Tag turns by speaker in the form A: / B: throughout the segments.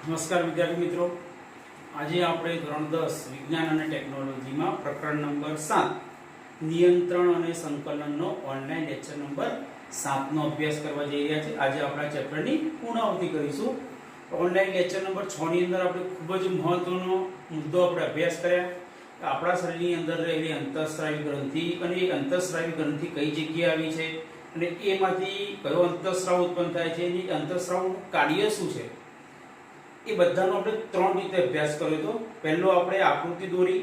A: નમસ્કાર વિદ્યાર્થી મિત્રો, આજે આપણે ધોરણ 10 વિજ્ઞાન અને ટેકનોલોજીમાં પ્રકરણ નંબર 7 નિયંત્રણ અને સંકલનનો ઓનલાઈન લેક્ચર નંબર 7 નો અભ્યાસ કરવા જઈ રહ્યા છીએ। આજે આપણા ચેપ્ટરની પૂર્ણાવૃત્તિ કરીશું। ઓનલાઈન લેક્ચર નંબર 6 ની અંદર આપણે ખૂબ જ મહત્વનો મુદ્દો આપણે અભ્યાસ કર્યા કે આપણા શરીરની અંદર રહેલી અંતઃસ્રાવી ગ્રંથિ અને એ અંતઃસ્રાવી ગ્રંથિ કઈ જગ્યાએ આવી છે અને એમાંથી કયો અંતઃસ્રાવ ઉત્પન્ન થાય છે અને અંતઃસ્રાવનું કાર્ય શું છે એ બધાનો આપણે ત્રણ રીતે અભ્યાસ કર્યો હતો। પહેલો આપણે આકૃતિ દોરી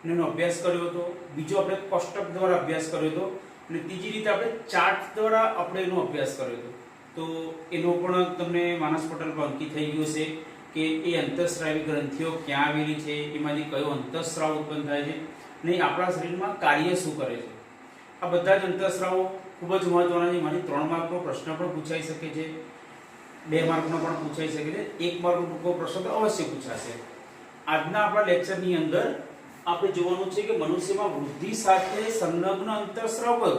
A: એનો અભ્યાસ કર્યો હતો, બીજો આપણે કોષ્ટક દ્વારા અભ્યાસ કર્યો હતો અને ત્રીજી રીતે આપણે ચાર્ટ દ્વારા આપણે એનો અભ્યાસ કર્યો હતો। તો એનો પણ તમને માનસ પટલ પર અંકિત થઈ ગયો છે કે એ અંતઃસ્રાવી ગ્રંથિઓ ક્યાં આવેલી છે, એમાંથી કયો અંતઃસ્રાવ ઉત્પન્ન થાય છે અને આપણા શરીરમાં કાર્ય શું કરે છે। આ બધા જ અંતઃસ્રાવો ખૂબ જ મહત્વના છે। એમાંથી 3 માર્કનો પ્રશ્ન પણ પૂછાઈ શકે છે, 2 માર્કનો પણ પૂછાઈ શકે છે, 1 માર્કનો ટૂંકો પ્રશ્ન તો અવશ્ય પૂછાશે। આજના આપણા લેક્ચરની અંદર આપણે જોવાનું છે કે મનુષ્યમાં વૃદ્ધિ સાથે સંલગ્ન અંતઃસ્રાવ કયો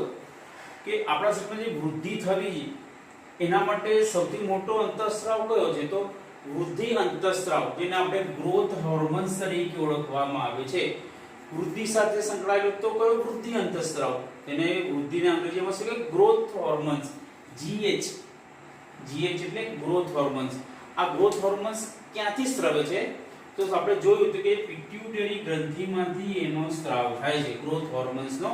A: કે આપણા શરીરમાં જે વૃદ્ધિ થવી એના માટે સૌથી મોટો અંતઃસ્રાવ કયો છે તો વૃદ્ધિ અંતઃસ્રાવ, જેને આપણે ગ્રોથ હોર્મોન્સ તરીકે ઓળખવામાં આવે છે। વૃદ્ધિ સાથે સંકળાયેલો તો કયો વૃદ્ધિ અંતઃસ્રાવ, તેને વૃદ્ધિને અંગ્રેજીમાં શું કહેવાય ગ્રોથ હોર્મોન્સ, GH એટલે ગ્રોથ હોર્મોન્સ। આ ગ્રોથ હોર્મોન્સ ક્યાંથી સ્ત્રાવે છે તો આપણે જોયું હતું કે પિટ્યુટરી ગ્રંથિમાંથી એનો સ્ત્રાવ થાય છે ગ્રોથ હોર્મોન્સનો।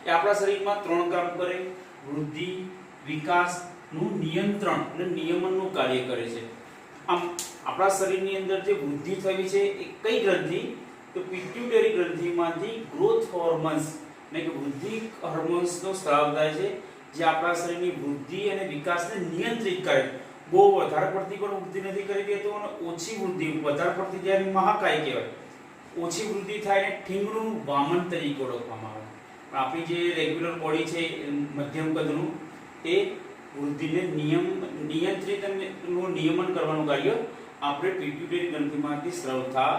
A: એ આપણા શરીરમાં 3 કામ કરે, વૃદ્ધિ, વિકાસનું નિયંત્રણ અને નિયમનનું કાર્ય કરે છે। આમ આપણા શરીરની અંદર જે વૃદ્ધિ થવી છે એ કઈ ગ્રંથિ તો પિટ્યુટરી ગ્રંથિમાંથી ગ્રોથ હોર્મોન્સ એટલે કે વૃદ્ધિ હોર્મોન્સનો સ્ત્રાવ થાય છે, જે આપણા શરીરની વૃદ્ધિ અને વિકાસને નિયંત્રિત કરે। બહુ વધારે પડતી પણ વૃદ્ધિ નથી કરી દેતો અને ઓછી વૃદ્ધિ, વધારે પડતી જ્યારે મહાકાય કહેવાય, ઓછી વૃદ્ધિ થાય ને ઠીંગણું વામન તરીકે ઓળખવામાં આવે। આપણી જે રેગ્યુલર બોડી છે મધ્યમ કદનું એ વૃદ્ધિને નિયંત્રિત અને નિયમન કરવાનું કાર્ય આપણે પિટ્યુટરી ગ્રંથિમાંથી સ્રાવતા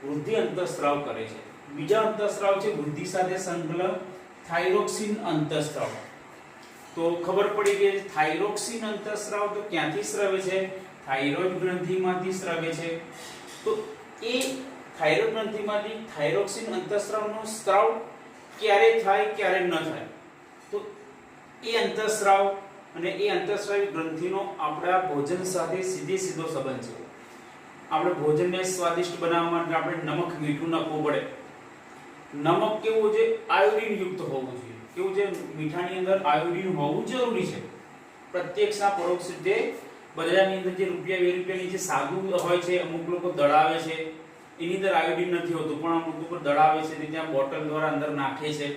A: વૃદ્ધિ અંતઃસ્રાવ કરે છે। બીજા અંતઃસ્રાવ છે વૃદ્ધિ સાથે સંકલન થાઇરોક્સિન અંતઃસ્રાવ। તો ખબર પડી કે થાઇરોક્સિન અંતઃસ્રાવ તો ક્યાંથી સ્રાવે છે, થાઇરોઇડ ગ્રંથિમાંથી સ્રાવે છે। તો એ થાઇરોઇડ ગ્રંથિમાંથી થાઇરોક્સિન અંતઃસ્રાવનો સ્ત્રાવ ક્યારે થાય ક્યારે ન થાય તો એ અંતઃસ્રાવ અને એ અંતઃસ્રાવી ગ્રંથિનો આપણા ભોજન સાથે સીધો સંબંધ છે। આપણે ભોજનને સ્વાદિષ્ટ બનાવવા માટે આપણે નમક મીઠું નાખવું પડે। નમક કેવું છે આયોડિન યુક્ત હોવું જોઈએ। કેવું છે મીઠાની અંદર આયોડિન હોવું જરૂરી છે। પ્રત્યક્ષના પરોક્ષ રીતે બજારની અંદર જે રૂપિયા 2 રૂપિયાની જે સાદું હોય છે, અમુક લોકો દળાવે છે, એની અંદર આયોડિન નથી હોતું પણ અમુક લોકો દળાવે છે, ત્યાં બોટલ દ્વારા અંદર નાખે છે,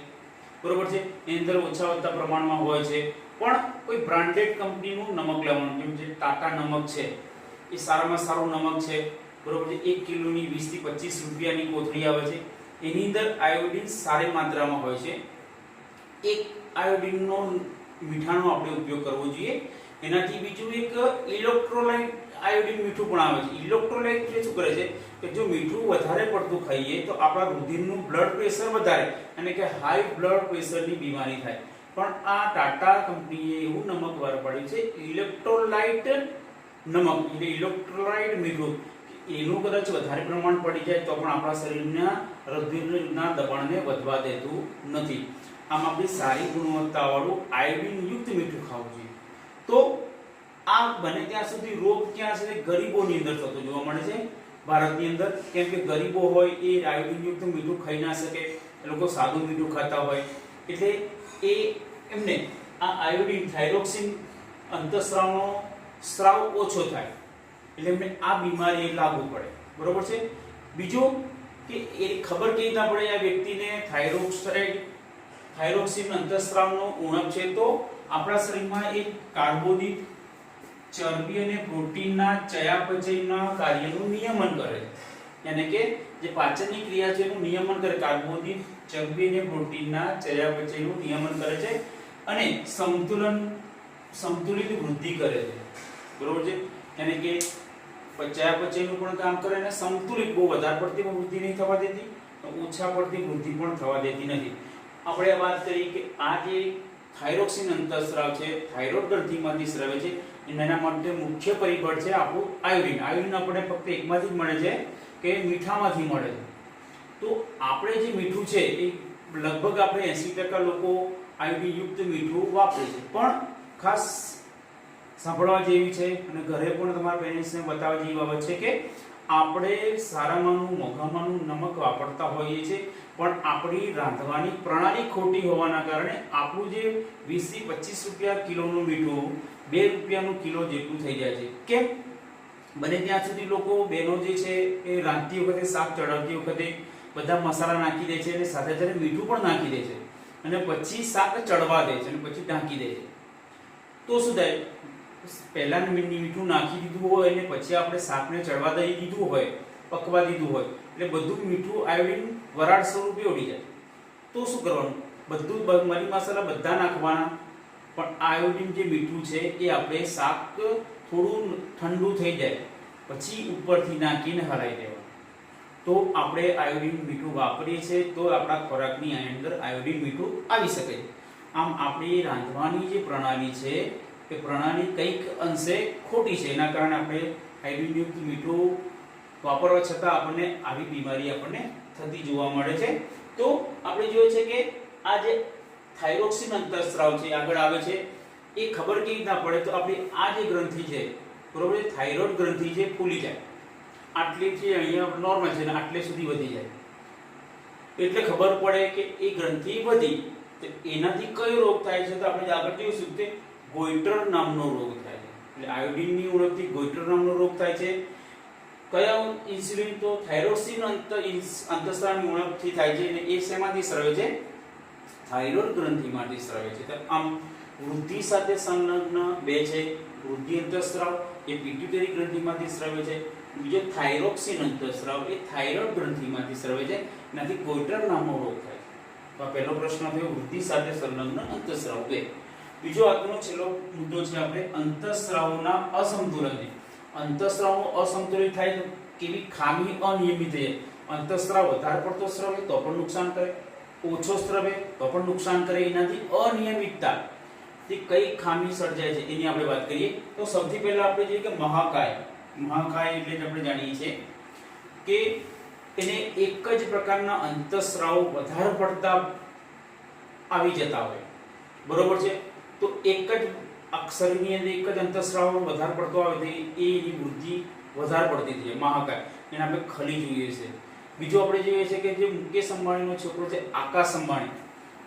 A: બરોબર છે, એની અંદર ઓછા વધતા પ્રમાણમાં હોય છે। પણ કોઈ બ્રાન્ડેડ કંપનીનું નમક લેવાનું, જેમ જે ટાટા નમક છે એ સારામાં સારું નમક છે, બરોબર છે, 1 કિલોની 20 થી 25 રૂપિયાની કોથળી આવે છે, એની અંદર આયોડિન સારી માત્રામાં હોય છે। એક આયોડિનનો મીઠાનો આપણે ઉપયોગ કરવો જોઈએ। એનાથી બીજું એક ઇલેક્ટ્રોલાઇટ આયોડિન મીઠું પણ આવે છે। ઇલેક્ટ્રોલાઇટ જે શું કરે છે કે જો મીઠું વધારે પડતું ખાઈએ તો આપણા રુધિરનું બ્લડ પ્રેશર વધારે એટલે કે હાઈ બ્લડ પ્રેશરની બીમારી થાય। પણ આ ટાટા કંપનીએ એવું નમક બહાર પાડ્યું છે ઇલેક્ટ્રોલાઇટ નમક એટલે ઇલેક્ટ્રોલાઇટ મીઠું, એનું કદાચ વધારે પ્રમાણ પડી જાય તો પણ આપણા શરીરના રુધિરના દબાણને વધવા દેતું નથી। આમ આપણે સારી ગુણવત્તાવાળું આયોડિન યુક્ત મીઠું ખાવું જોઈએ। તો આ બને ત્યાં સુધી રોગ ક્યાં છે ગરીબોની અંદર થતો જોવા મળે છે ભારતની અંદર, કેમ કે ગરીબો હોય એ આયોડિન યુક્ત મીઠું ખાઈ ના શકે, એ લોકો સાદું મીઠું ખાતા હોય એટલે એ એમને આ આયોડિન થાઇરોક્સિન અંતઃસ્રાવનો સ્ત્રાવ ઓછો થાય એટલે એમને આ બીમારી લાગુ પડે, બરોબર છે। બીજું કે એ ખબર કેવી રીતના પડે આ વ્યક્તિને થાઇરોક્સિન અંતઃસ્રાવનો ઉણપ છે તો આપણા શરીરમાં એક કાર્બોદિત, ચરબી અને પ્રોટીનના ચયાપચયના કાર્યનું નિયમન કરે છે, એટલે કે જે પાચનની ક્રિયા છે એનું નિયમન કરે। કાર્બોદિત, ચરબી અને પ્રોટીનના ચયાપચયનું નિયમન કરે છે અને સંતુલિત વૃદ્ધિ કરે છે, બરોબર છે, એટલે કે ચયાપચયનું પણ કામ કરે અને સંતુલિત, બહુ વધારે પડતી વૃદ્ધિ નહીં થવા દેતી, ઓછા પડતી વૃદ્ધિ પણ થવા દેતી નથી। આપણે વાત કરી કે આ જે થાઇરોક્સિન અંતઃસ્રાવ છે થાઇરોઇડ ગ્રંથિમાંથી સ્રાવે છે, એના માટે મુખ્ય પરિબળ છે આપણું આયોડિન. આયોડિન આપણે ફક્ત એકમાંથી જ મળે છે કે મીઠામાંથી મળે છે. તો આપણે જે મીઠું છે એ લગભગ આપણે 80% લોકો આયોડિન યુક્ત મીઠું વાપરે છે. પણ ખાસ સાંભળવા જેવી છે અને ઘરે પણ તમારા પેરેન્ટ્સને બતાવવા જેવી બાબત છે કે આપણે સારામાંનું મોંઘામાંનું નમક વાપરતા હોઈએ છીએ, પણ આપણી રાંધવાની પ્રણાલી ખોટી હોવાના કારણે આપણું જે 20 થી 25 રૂપિયા કિલોનું મીઠું 2 રૂપિયાનું કિલો જેટલું થઈ જાય છે. કેમ? બને ત્યાં સુધી લોકો બહેનો જે છે એ રાંધતી વખતે, શાક ચડાવતી વખતે બધા મસાલા નાખી દે છે અને સાથે સાથે મીઠું પણ નાખી દે છે અને પછી શાક ચડવા દે છે અને પછી ઢાંકી દે છે. તો શું થાય? પહેલા મીઠું નાખી દીધું હોય અને પછી આપણે શાકને ચડવા દઈ દીધું હોય, પકવા દીધું હોય, એટલે બધું મીઠું આયોડિન વરાળ સ્વરૂપે ઉડી જાય. તો શું કરવાનું? બધું મરી મસાલા બધા નાખવાના, પણ આયોડિન જે મીઠું છે એ આપણે શાક થોડું ઠંડુ થઈ જાય પછી ઉપરથી નાખીને હલાવી દેવાનું. તો આપણે આયોડિન મીઠું વાપરીએ છીએ તો આપણા ખોરાકની અંદર આયોડિન મીઠું આવી શકે છે. આમ આપણી રાંધવાની જે પ્રણાલી છે એ પ્રણાલી કંઈક અંશે ખોટી છે, એના કારણે આપણે આયોડિનયુક્ત મીઠું વાપરવા છતાં આપણને આવી બીમારી આપણને થતી જોવા મળે છે. તો આપણે જોઈએ છે કે આ જે થાઇરોક્સિન અંતઃસ્રાવ છે આગળ આવે છે, એ ખબર કેવી રીતના પડે? તો આપણી આ જે ગ્રંથિ છે, બરોબર, થાઇરોઇડ ગ્રંથિ છે, ફૂલી જાય. આટલી છે અહીંયા નોર્મલ છે ને આટલે સુધી વધી જાય એટલે ખબર પડે કે એ ગ્રંથિ વધી. તો એનાથી કયો રોગ થાય છે? તો આપણે આગળ જોઈશું કે ગોઈટર નામનો રોગ થાય છે. એટલે આયોડિનની ઉણપથી ગોઈટર નામનો રોગ થાય છે. કયા ઇન્સ્યુલિન? તો થાઇરોક્સિન અંતઃસ્રાવની ઉણપથી થાય છે અને એ શેમાંથી સ્રવે છે? થાઇરોઇડ ગ્રંથિમાંથી સ્રવે છે. તો આમ વૃદ્ધિ સાથે સંલગ્ન બે છે. વૃદ્ધિ અંતઃસ્રાવ એ પિટ્યુટરી ગ્રંથિમાંથી સ્રવે છે. બીજો થાઇરોક્સિન અંતઃસ્રાવ એ થાઇરોઇડ ગ્રંથિમાંથી સ્રવે છે. એનાથી ગોઈટર નામનો રોગ થાય છે. તો આ પહેલો પ્રશ્ન થયો વૃદ્ધિ સાથે સંલગ્ન અંતઃસ્રાવ. બે. બીજો આજનો છેલ્લો મુદ્દો છે આપણે અંતઃસ્રાવના અસંતુલન. અંતઃસ્રાવનું અસંતુલિત થાય તો કેવી ખામી અનિયમિત છે? અંતઃસ્રાવ વધારે પડતો સ્રવે તો પણ નુકસાન કરે, ઓછો સ્રવે તો પણ નુકસાન કરે. એનાથી અનિયમિતતા થી કઈ ખામી સર્જાય છે એની આપણે વાત કરીએ. તો સૌથી પહેલા આપણે જોઈએ કે મહાકાય. મહાકાય એટલે જ આપણે જાણીએ છીએ કે એને એક જ પ્રકારના અંતઃસ્રાવ વધારે પડતા આવી જતા હોય, બરોબર છે. તો એક જ શરીરની અંદર એક જ અંતઃસ્રાવ વધારે પડતો આવે તો એની વૃદ્ધિ વધારે પડતી થઈ જાય, મહાકાય. એને આપણે ખલી જોઈએ છે. બીજું આપણે જોઈએ છે કે જે મુકેશ અંબાણીનો છોકરો છે આકાશ અંબાણી,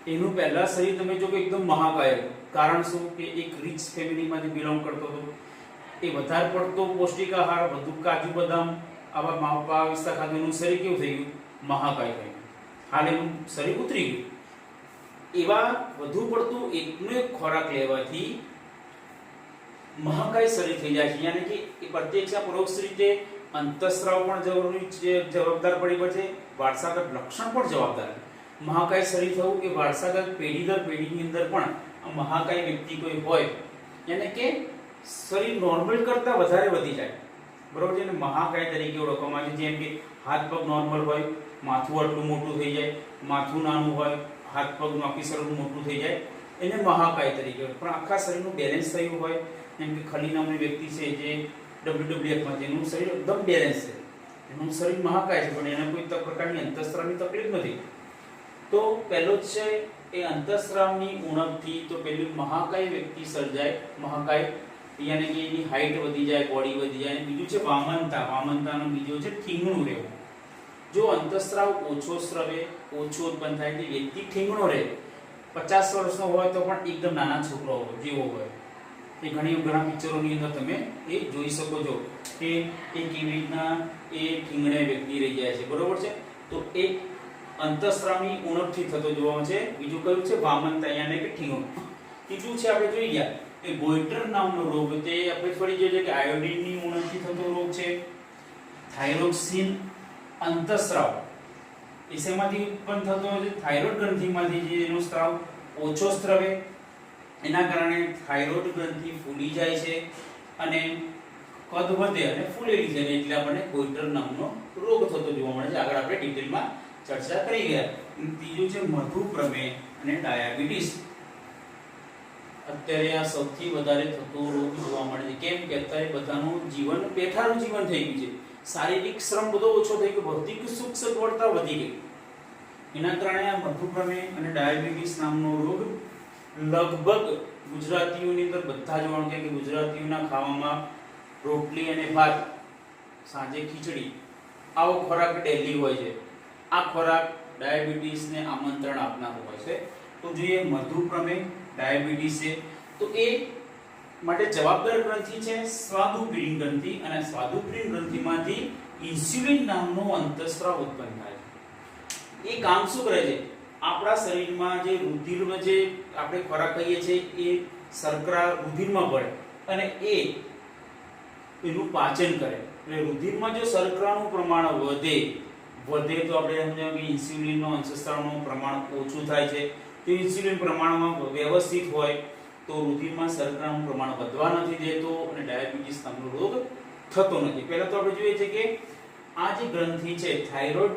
A: એનું પહેલા શરીર તમે જો કે એકદમ મહાકાય હતું. કારણ શું? કે એક રીચ ફેમિલીમાંથી બિલોંગ કરતો હતો. એ વધારે પડતો પૌષ્ટિક આહાર, બધું કાજુ બદામ આવા માવા વિસ્તાર ખાધું, એનું શરીર કેવું થઈ ગયું? મહાકાય થઈ ગયું. હાલ એનું શરીર ઉતરી ગયું. એવા વધુ પડતું એકનો એક ખોરાક લેવાથી મહાકાય શરીર થઈ જાય છે. યાની કે એ પ્રત્યક્ષ પરોક્ષ રીતે અંતઃસ્રાવ પણ જરૂરી છે, જવાબદાર પરિબળ છે, વારસાગત લક્ષણ પણ જવાબદાર છે. મહાકાય શરીર થવું એ વારસાગત પેઢી દર પેઢીની અંદર પણ મહાકાય વ્યક્તિ કોઈ હોય યાની કે શરીર નોર્મલ કરતા વધારે વધી જાય, બરોબર છે ને, મહાકાય તરીકે ઓળખવામાં આવે છે. જેમ કે હાથ પગ નોર્મલ હોય, માથું આટલું મોટું થઈ જાય, માથું નાનું હોય, હાથ પગ બાકી શરીર મોટું થઈ જાય, એને મહાકાય તરીકે. પણ આખા શરીરનું બેલેન્સ થયું હોય, જેમ કે ખલી નામની વ્યક્તિ છે જે WWF માં જેનું શરીર એકદમ બેલેન્સ છે, એનું શરીર મહાકાય છે, પણ એને કોઈ પ્રકારની અંતઃસ્રાવની તકલીફ નથી. તો પહેલો જ છે એ અંતઃસ્રાવની ઉણપથી તો પેલી મહાકાય વ્યક્તિ સર્જાય. મહાકાય યાની કે એની હાઈટ વધી જાય, બોડી વધી જાય. અને બીજું છે વામનતા. વામનતાનો બીજો છે ઠીંગણું રહેવું. જો અંતઃસ્રાવ ઓછો સ્રવે, ઓછો ઉત્પન્ન થાય તે વ્યક્તિ ઠીંગણો રહે. 50 વર્ષનો હોય તો પણ એકદમ નાના છોકરો જેવો હોય. એ ઘણા પિક્ચરોની અંદર તમે એ જોઈ શકો છો કે એ કેવી રીતના એ ઠીંગણે વ્યક્તિ રહી જાય છે, બરોબર છે. તો એ અંતઃસ્રાવની ઉણપથી થતો જોવા છે. બીજું કયું છે? વામનતા યાની કે ઠીંગણું. ત્રીજું છે આપણે જોઈ ગયા એ ગોઈટર નામનો રોગ. તે આપણે ફરી જોઈએ કે આયોડિનની ઉણપથી થતો રોગ છે. થાઇરોક્સિન અંતઃસ્રાવ એ શેમાંથી ઉત્પન્ન થતો હોય છે? થાઇરોઇડ ગ્રંથિમાંથી. જે એનો સ્રાવ ઓછો સ્રવે એના કારણે થાઇરોઇડ ગ્રંથિ ફૂલી જાય છે અને કદ વધે અને ફૂલેલી છે, એટલે આપણને ગોઈટર નામનો રોગ થતો જોવા મળે છે. આગળ આપણે ડિટેલમાં ચર્ચા કરી ગયા. ત્રીજું છે મધુપ્રમેહ અને ડાયાબિટીસ. અત્યારે આ સૌથી વધારે થતો રોગ જોવા મળે છે. કેમ કે અત્યારે બધાનું જીવન બેઠાનું જીવન થઈ ગયું છે. શારીરિક શ્રમ બધો ઓછો થઈ ગયો, ભૌતિક સુખ સગવડતા વધી ગઈ. એના કારણે આ મધુપ્રમેહ અને ડાયાબિટીસ નામનો રોગ લગભગ ગુજરાતીઓની અંદર બધા જોવા મળે કે ગુજરાતીઓના ખાવામાં રોટલી અને ભાત, સાંજે ખીચડી, આવો ખોરાક ડેલી હોય છે. આ ખોરાક ડાયાબિટીસને આમંત્રણ આપનારો હોય છે. તો જોઈએ મધુપ્રમેહ ડાયાબિટીસ છે તો એ માટે જવાબદાર ગ્રંથિ છે સ્વાદુપિંડ ગ્રંથિ, અને સ્વાદુપિંડ ગ્રંથિમાંથી ઇન્સ્યુલિન નામનો અંતઃસ્રાવ ઉત્પન્ન થાય છે. એ કામ શું કરે છે? આપણા શરીરમાં જે રુધિરમાં જે આપણે ખોરાક ખાઈએ છીએ એ શર્કરા રુધિરમાં ભળે અને એનું પાચન કરે. એટલે રુધિરમાં જો શર્કરાનું પ્રમાણ વધે તો આપણે સમજાય કે ઇન્સ્યુલિનનો અંતઃસ્રાવનું પ્રમાણ ઓછું થાય છે. તો ઇન્સ્યુલિન પ્રમાણમાં વ્યવસ્થિત હોય તો રુધિરમાં શર્કરાનું પ્રમાણ વધવા નથી દેતો અને ડાયાબિટીસ નામનો રોગ થતો નથી. પહેલા તો આપણે જોઈએ છે કે આ જે ગ્રંથિ છે થાઇરોઇડ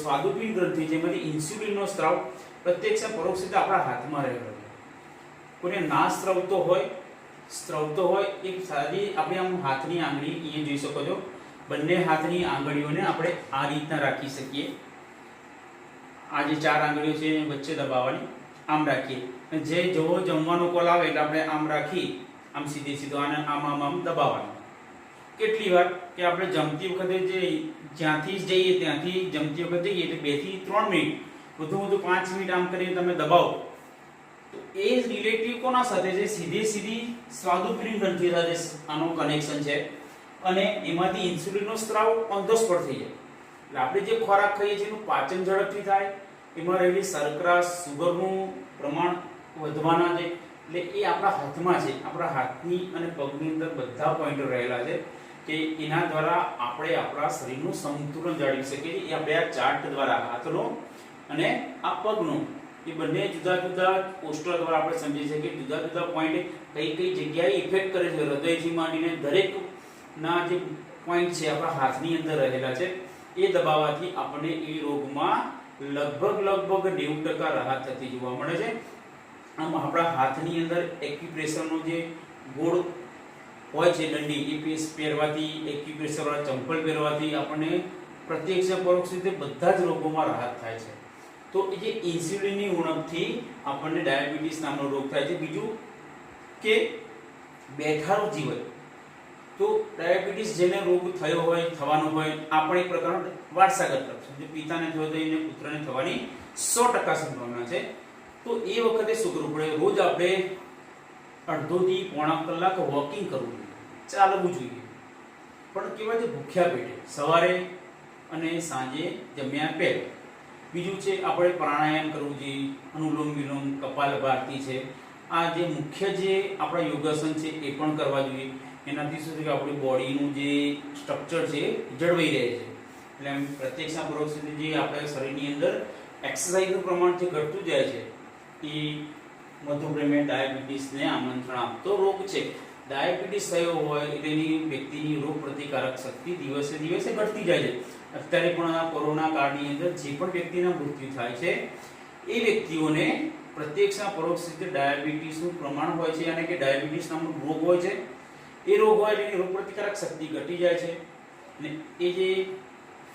A: સ્વાદુપિંડ ગ્રંથિ, જેમાંથી ઇન્સ્યુલિનનો સ્ત્રાવ પ્રત્યક્ષ પરોક્ષ રીતે આપણા હાથમાં રહેલો છે. કોઈને ના સ્ત્રવતો હોય એક સાદી આપણે આમ હાથની આંગળી અહીંયા જોઈ શકો છો, બંને હાથની આંગળીઓને આપણે આ રીતના રાખી શકીએ. આ જે ચાર આંગળીઓ છે એ વચ્ચે દબાવવાની, આમ રાખીએ. અને જે જેવો જમવાનો કોલ આવે એટલે આપણે આમ રાખી આમ સીધો આને આમ દબાવવાનું. કેટલી વાર કે આપણે જમતી વખતે જે જ્યાંથી જઈએ ત્યાંથી જમતી વખતે જઈએ એટલે 2 થી 3 મિનિટ, વધુ 5 મિનિટ આમ કરીને તમે દબાવો તો એ રિલેટિવ કોના સાથે છે? સીધી સ્વાદુપિંડ ગ્રંથિ સાથે આનો કનેક્શન છે અને એમાંથી ઇન્સ્યુલિનનો સ્ત્રાવ ઓન ધ સ્પોટ થઈ જાય. એટલે આપણે જે ખોરાક ખાઈએ છીએ એનું પાચન ઝડપથી થાય, એમાં રહેલી શર્કરા સુગરનું પ્રમાણ વધવાના છે. એટલે એ આપણા હાથમાં છે, આપણા હાથની અને પગની અંદર બધા પોઈન્ટર રહેલા છે કે એના દ્વારા આપણે આપણા શરીરનું સંતુલન જાળવી શકીએ. એ આપણે આ ચાર્ટ દ્વારા હાથનો અને આ પગનો એ બંને જુદા જુદા પોસ્ટર દ્વારા આપણે સમજી શકીએ કે જુદા જુદા પોઈન્ટ કઈ જગ્યાએ ઇફેક્ટ કરે છે. હૃદયથી માંડીને દરેક ના જે પોઈન્ટ છે આપણા હાથની અંદર રહેલા છે, એ દબાવવાથી આપણને એ રોગમાં લગભગ 90% રાહત થતી જોવા મળે છે. આમ આપણા હાથની અંદર એક્યુપ્રેશરનો જે ગોળ હોય છે દંડી, એ પહેરવાથી, એક્યુપ્રેશર વાળા ચંપલ પહેરવાથી આપણને પ્રત્યક્ષ પરોક્ષ રીતે બધા જ રોગોમાં રાહત થાય છે. તો એ જે ઇન્સ્યુલિનની ઉણપથી આપણને ડાયાબિટીસ નામનો રોગ થાય છે. બીજું કે બેઠાનું જીવન, તો ડાયાબિટીસ જેને રોગ થયો હોય, થવાનો હોય, આ પણ એક પ્રકારનો વારસાગત રોગ છે. જો પિતાને થયો તો એને પુત્રને થવાની 100% સંભાવના છે. તો એ વખતે શું કરવું પડે? રોજ આપણે અડધો થી પોણા કલાક વોકિંગ કરવું જોઈએ, ચાલવું જોઈએ, પણ કેવા છે ભૂખ્યા પેટે, સવારે અને સાંજે જમ્યા પહેલા. બીજું છે આપણે પ્રાણાયામ કરવું જોઈએ, અનુલોમ વિલોમ, કપાલભાતિ છે, આ જે મુખ્ય જે આપણા યોગાસન છે એ પણ કરવા જોઈએ. એનાથી શું છે કે આપણી બોડીનું જે સ્ટ્રક્ચર છે જળવાઈ રહે છે. એટલે એમ પ્રત્યક્ષ પરોક્ષ જે આપણા શરીરની અંદર એક્સરસાઇઝનું પ્રમાણ જે ઘટતું જાય છે એ મધુપ્રમેહ ડાયાબિટીસને આમંત્રણ આપતો રોગ છે. ડાયાબિટીસ થયો હોય તેની વ્યક્તિની રોગ પ્રતિકારક શક્તિ દિવસે દિવસે ઘટતી જાય છે. અત્યારે પણ આ કોરોના કાળની અંદર જે પણ વ્યક્તિના મૃત્યુ થાય છે એ વ્યક્તિઓને પ્રત્યક્ષ પરોક્ષ રીતે ડાયાબિટીસનું પ્રમાણ હોય છે, અને કે ડાયાબિટીસ નામનો રોગ હોય છે. એ રોગ હોય એટલે રોગ પ્રતિકારક શક્તિ ઘટી જાય છે અને એ જે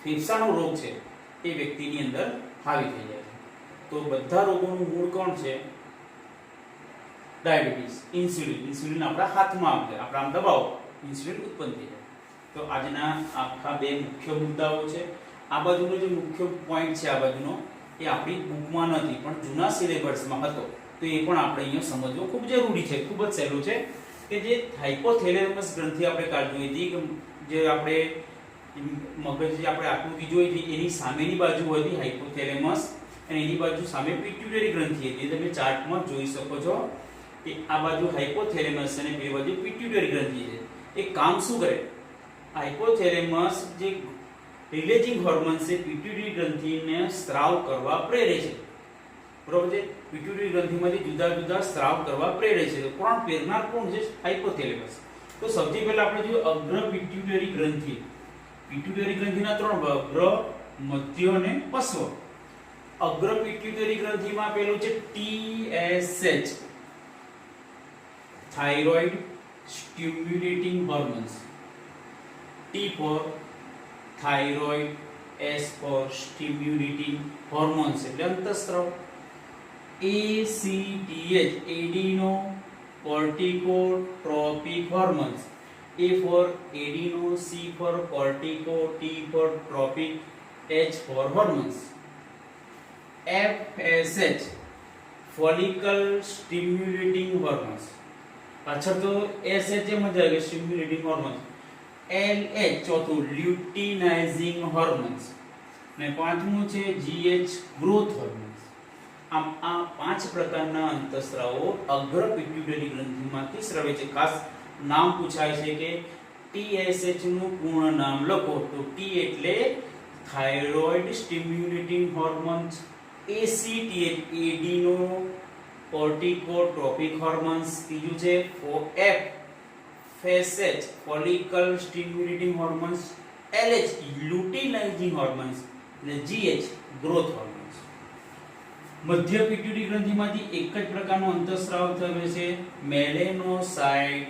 A: ફેફસાનો રોગ છે એ વ્યક્તિની અંદર હાવી થઈ જાય છે. તો બધા રોગોનું મૂળ કોણ છે? ડાયાબિટીસ. ઇન્સ્યુલિન આપણા હાથમાં આવે, આપણે આમ દબાવો ઇન્સ્યુલિન ઉત્પન્ન થઈ જાય. તો આજના આખા 2 મુખ્ય મુદ્દાઓ છે. આ બાજુનો જે મુખ્ય પોઈન્ટ છે આ બાજુનો એ આપણી બુકમાં નથી પણ જૂના સિલેબસમાં હતો, તો એ પણ આપણે અહીંયા સમજવું ખૂબ જરૂરી છે. ખૂબ જ સહેલું છે કે જે હાઇપોથેલેમસ ગ્રંથિ આપણે કાઢ જોઈ હતી, જે આપણે મગજ જે આપણે આકૃતિ જોઈ હતી એની સામેની બાજુ હતી હાઇપોથેલેમસ અને એની બાજુ સામે પિટ્યુટરી ગ્રંથિ હતી. તમે ચાર્ટમાં જોઈ શકો છો કે આ બાજુ હાઇપોથેલેમસ અને બે બાજુ પિટ્યુટરી ગ્રંથિ છે. એ કામ શું કરે? હાઇપોથેલેમસ જે રિલીઝિંગ હોર્મોન છે પિટ્યુટરી ગ્રંથિને સ્ત્રાવ કરવા પ્રેરે છે. બરોબર છે? પિટ્યુટરી ગ્રંથિમાંથી જુદા જુદા સ્ત્રાવ કરવા પ્રેરે છે. તો કોણ પ્રેરનાર કોણ છે? હાઇપોથેલેમસ. તો સૌથી પહેલા આપણે જોઈએ અગ્ર પિટ્યુટરી ગ્રંથિ. પિટ્યુટરી ગ્રંથિના 3 ભાગ, અગ્ર, મધ્ય અને પશ્વ. અગ્ર પિટ્યુટરી ગ્રંથિમાં પેલું છે TSH, thyroid stimulating hormones. T for thyroid, S for stimulating hormones એટલે અંતઃસ્રાવ. ACTH adeno corticotropic hormones. A for adeno, C for cortico, T for tropic, H for hormones. FSH follicle stimulating hormones. પાછળ તો SH એમ જ આવે stimulating hormones. LH ચોથું luteinizing hormones ને પાંચમું છે GH growth hormones. આમ આ પાંચ પ્રકારના અંતઃસ્રાવો અગ્ર પિટ્યુટરી ગ્રંથિમાંથી સ્રવે છે. ખાસ નામ પૂછાય છે કે TSH નું પૂર્ણ નામ લખો તો T એટલે thyroid stimulating hormones, ACTH adeno corticotropic hormones, ત્રીજું છે FSH follicle stimulating hormones, LH luteinizing hormones અને GH growth hormones. મધ્ય પિટ્યુટરી ગ્રંથિમાંથી એક જ પ્રકારનો અંતઃસ્રાવ થયો છે મેલેનોસાઇટ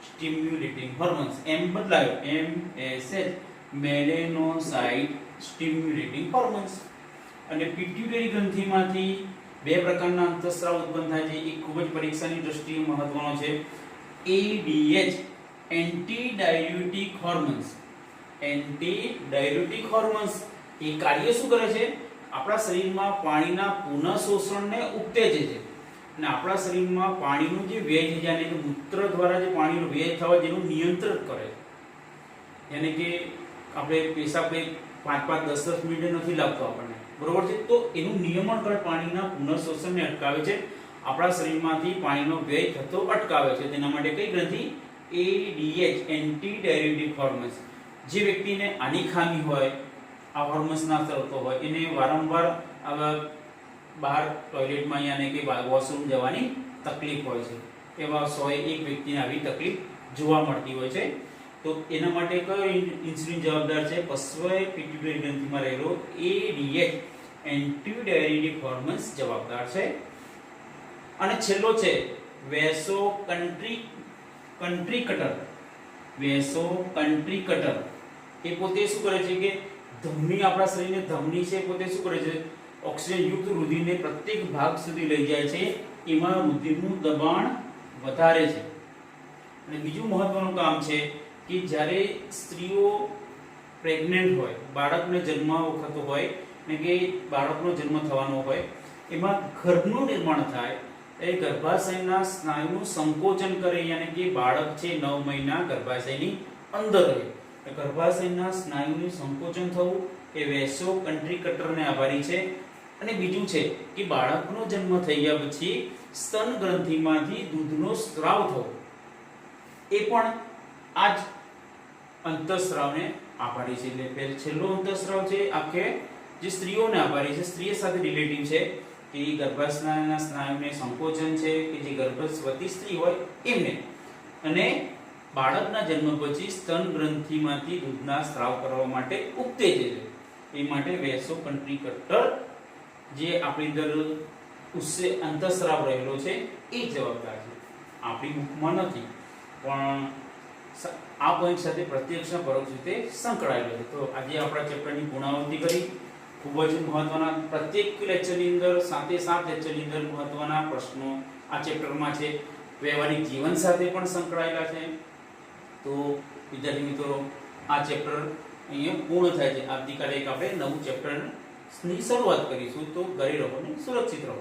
A: સ્ટિમ્યુલેટિંગ હોર્મોન્સ. એમ બદલાયો MSH મેલેનોસાઇટ સ્ટિમ્યુલેટિંગ હોર્મોન્સ. અને પિટ્યુટરી ગ્રંથિમાંથી બે પ્રકારના અંતઃસ્રાવ ઉત્પન્ન થાય છે. એક ખૂબ જ પરીક્ષાની દ્રષ્ટિએ મહત્વનો છે ADH anti diuretic hormones. Anti diuretic hormones એ કાર્ય શું કરે છે? આપણા શરીરમાં પાણીના પુનઃશોષણને ઉત્તેજે છે અને આપણા શરીરમાં પાણીનું જે વ્યય છે એટલે કે મૂત્ર દ્વારા જે પાણીનો વ્યય થવા જેનું નિયંત્રણ કરે છે. યાની કે આપણે પેશાબ 5-5 10-10 મિનિટે નથી લાગતો આપણને, બરોબર છે? તો એનું નિયમન કરે, પાણીના પુનઃશોષણને અટકાવે છે, આપણા શરીરમાંથી પાણીનો વ્યય થતો અટકાવે છે. તેના માટે કઈ ગ્રંથિ? ADH anti diuretic hormones. જે વ્યક્તિને આની ખામી હોય, આ હોર્મોન્સ ના સ્ત્રાવતો હોય, એને વારંવાર બહાર ટોયલેટમાં યાને કે વોશરૂમ જવાની તકલીફ હોય છે. એવા 101 વ્યક્તિને આવી તકલીફ જોવા મળતી હોય છે. તો એના માટે કયો ઇન્સ્યુલિન જવાબદાર છે? પશ્વ પિટ્યુટરી ગ્રંથિમાં રહેલો ADH એન્ટી ડાયુરેટિક હોર્મોન્સ જવાબદાર છે. અને છેલ્લો છે વેસોકન્ટ્રિકટર. વેસોકન્ટ્રિકટર એ પોતે શું કરે છે કે ધમની, આપણા શરીરની ધમની છે પોતે શું કરે છે? ઓક્સિજન યુક્ત રુધિરને પ્રત્યેક ભાગ સુધી લઈ જાય છે. એમાં રુધિરનું દબાણ વધારે છે. અને બીજું મહત્વનું કામ છે કે જ્યારે સ્ત્રીઓ પ્રેગ્નન્ટ હોય, બાળકને જન્મ વખત હોય ને કે બાળકનો જન્મ થવાનો હોય, એમાં ગર્ભનું નિર્માણ થાય એ ગર્ભાશયના સ્નાયુનું સંકોચન કરે, યાની કે બાળક છે 9 મહિના ગર્ભાશયની અંદર રહે. ગર્ભાશયના સ્નાયુનું સંકોચન થવું એ વેસોકન્ટ્રિકટરને આભારી છે. અને બીજું છે કે બાળકનો જન્મ થઈ ગયા પછી સ્તન ગ્રંથિમાંથી દૂધનો સ્ત્રાવ થવો, એ પણ આ જ અંતઃસ્રાવને આભારી છે. એટલે છેલ્લો અંતઃસ્રાવ છે આખે જે સ્ત્રીઓને આભારી છે, સ્ત્રી સાથે રિલેટિવ છે કે ગર્ભાશયના સ્નાયુને સંકોચન છે કે જે ગર્ભવતી સ્ત્રી હોય એમને, અને બાળકના જન્મ પછી સ્તન ગ્રંથિમાંથી દૂધના સ્ત્રાવ કરવા માટે ઉત્તેજે છે. એ માટે વેસોકન્ટ્રિકટર જે આપણી અંદર અંતઃસ્રાવ રહેલો છે એ જવાબદાર છે. આપણી બુકમાં નથી પણ આ પોઈન્ટ સાથે પ્રત્યક્ષ પરોક્ષ રીતે સંકળાયેલો છે. તો આજે આપણા ચેપ્ટરની પૂર્ણાવૃત્તિ કરી. ખૂબ જ મહત્વના પ્રત્યેક લેક્ચરની અંદર 7 લેક્ચરની અંદર મહત્વના પ્રશ્નો આ ચેપ્ટરમાં છે. વ્યવહારિક જીવન સાથે પણ સંકળાયેલા છે. તો વિદ્યાર્થી મિત્રો, આ ચેપ્ટર અહીંયા પૂર્ણ થાય છે. આવતીકાલે એક આપણે નવું ચેપ્ટરની શરૂઆત કરીશું. તો ઘરે રહો ને સુરક્ષિત રહો.